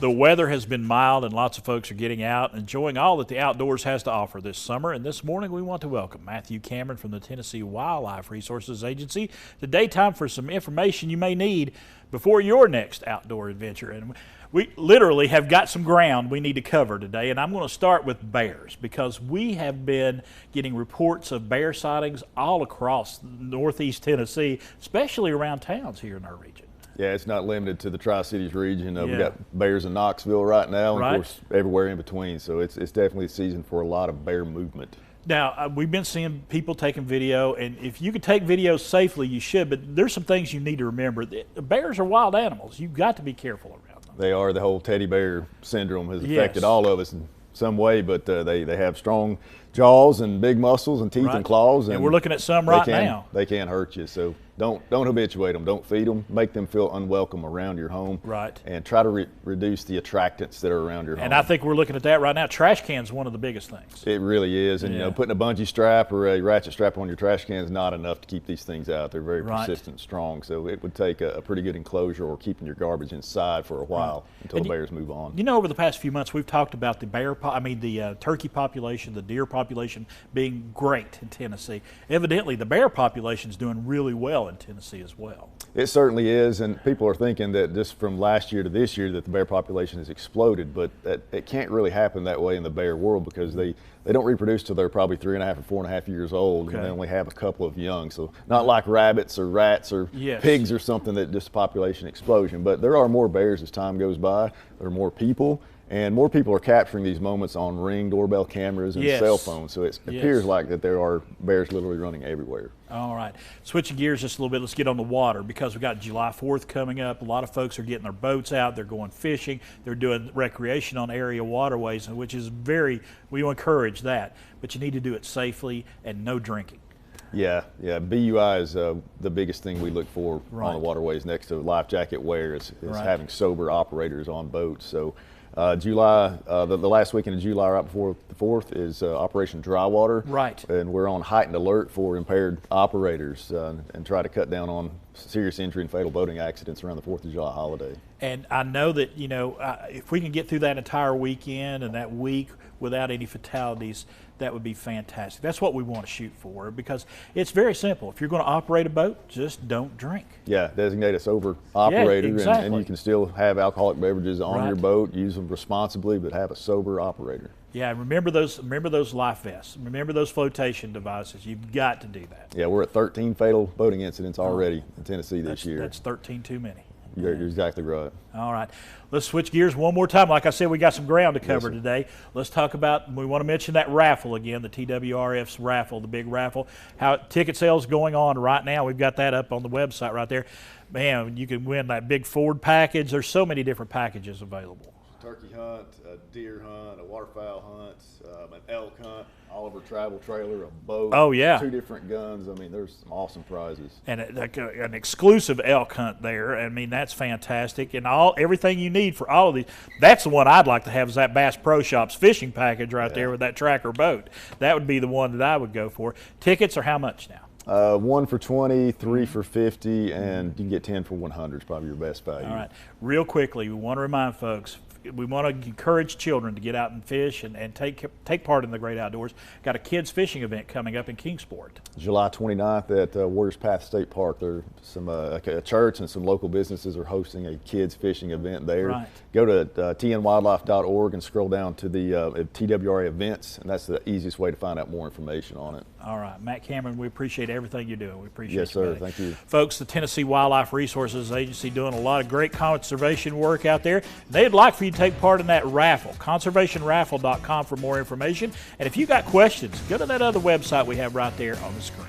The weather has been mild and lots of folks are getting out and enjoying all that the outdoors has to offer this summer. And this morning we want to welcome Matthew Cameron from the Tennessee Wildlife Resources Agency to Daytime for some information you may need before your next outdoor adventure. And we literally have got some ground we need to cover today, and I'm going to start with bears because we have been getting reports of bear sightings all across northeast Tennessee, especially around towns here in our region. Yeah, it's not limited to the Tri-Cities region. We've got bears in Knoxville right now, and of course everywhere in between. So it's definitely a season for a lot of bear movement. Now, we've been seeing people taking video, and if you can take videos safely, you should, but there's some things you need to remember. The bears are wild animals. You've got to be careful around them. They are. The whole teddy bear syndrome has affected all of us in some way, but they have strong jaws and big muscles and teeth and claws. And we're looking at some now. They can hurt you, so don't habituate them. Don't feed them. Make them feel unwelcome around your home. Right. And try to reduce the attractants that are around your home. And I think we're looking at that right now. Trash cans one of the biggest things. It really is. And you know, putting a bungee strap or a ratchet strap on your trash can is not enough to keep these things out. They're very persistent and strong. So it would take a pretty good enclosure or keeping your garbage inside for a while until the bears move on. You know, over the past few months, we've talked about the turkey population, the deer population being great in Tennessee. Evidently, the bear population is doing really well in Tennessee as well. It certainly is, and people are thinking that just from last year to this year that the bear population has exploded, but it can't really happen that way in the bear world because they don't reproduce till they're probably 3.5 or 4.5 years old, and they only have a couple of young. So not like rabbits or rats or pigs or something that just a population explosion, but there are more bears as time goes by. There are more people. And more people are capturing these moments on Ring doorbell cameras and cell phones, so it appears like that there are bears literally running everywhere. All right, switching gears just a little bit, let's get on the water because we've got July 4th coming up. A lot of folks are getting their boats out, they're going fishing, they're doing recreation on area waterways, which is we encourage that, but you need to do it safely and no drinking. Yeah, BUI is the biggest thing we look for on the waterways next to life jacket wear is having sober operators on boats. So July, the last weekend of July, right before the 4th, is Operation Dry Water. Right. And we're on heightened alert for impaired operators and try to cut down on serious injury and fatal boating accidents around the 4th of July holiday. And I know that, you know, if we can get through that entire weekend and that week without any fatalities, that would be fantastic. That's what we want to shoot for because it's very simple. If you're going to operate a boat, just don't drink. Yeah, designate a sober operator, and you can still have alcoholic beverages on your boat, use them responsibly, but have a sober operator. Yeah, remember those life vests. Remember those flotation devices. You've got to do that. Yeah, we're at 13 fatal boating incidents already in Tennessee this year. That's 13 too many. You're exactly right. All right. Let's switch gears one more time. Like I said, we got some ground to cover today. Let's talk about, we want to mention that raffle again, the TWRF's raffle, the big raffle. How ticket sales going on right now. We've got that up on the website right there. Man, you can win that big Ford package. There's so many different packages available. Turkey hunt, a deer hunt, a waterfowl hunt, an elk hunt, Oliver travel trailer, a boat. Oh, yeah. 2 different guns. I mean, there's some awesome prizes. And an exclusive elk hunt there. I mean, that's fantastic. And everything you need for all of these. That's the one I'd like to have is that Bass Pro Shops fishing package right there with that tracker boat. That would be the one that I would go for. Tickets are how much now? 1 for 20, 3 for 50, and you can get 10 for 100 is probably your best value. All right. Real quickly, we want to remind folks, we want to encourage children to get out and fish and take part in the great outdoors. Got a kids fishing event coming up in Kingsport. July 29th at Warriors Path State Park. There's some a church and some local businesses are hosting a kids fishing event there. Right. Go to tnwildlife.org and scroll down to the TWRA events, and that's the easiest way to find out more information on it. All right, Matt Cameron, we appreciate everything you're doing. We appreciate Yes, sir. Thank you. Folks, the Tennessee Wildlife Resources Agency doing a lot of great conservation work out there. They'd like for you to take part in that raffle, conservationraffle.com for more information. And if you got questions, go to that other website we have right there on the screen.